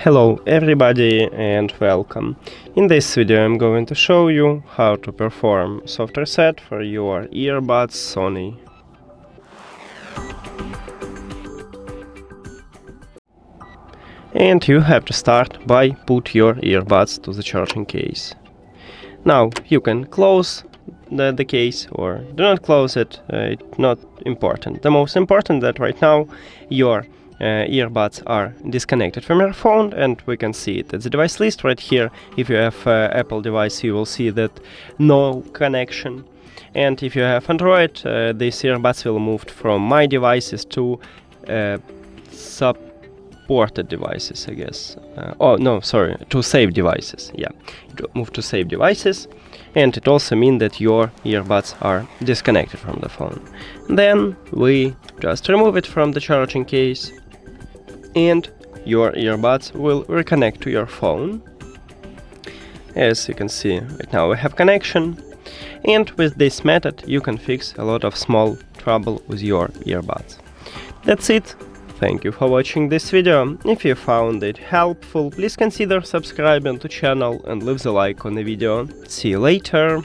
Hello everybody and welcome. In this video I'm going to show you how to perform soft reset for your earbuds Sony. And you have to start by put your earbuds to the charging case. Now you can close the case or do not close it, it's not important. The most important that right now your earbuds are disconnected from your phone, and we can see it at the device list right here. If you have Apple device, you will see that no connection, and if you have Android, these earbuds will move from my devices to supported devices, I guess. To save devices. Yeah, move to save devices, and it also means that your earbuds are disconnected from the phone. Then we just remove it from the charging case, and your earbuds will reconnect to your phone. As you can see, right now we have connection, and with this method you can fix a lot of small trouble with your earbuds. That's it. Thank you for watching this video. If you found it helpful, please consider subscribing to the channel and leave the like on the video. See you later.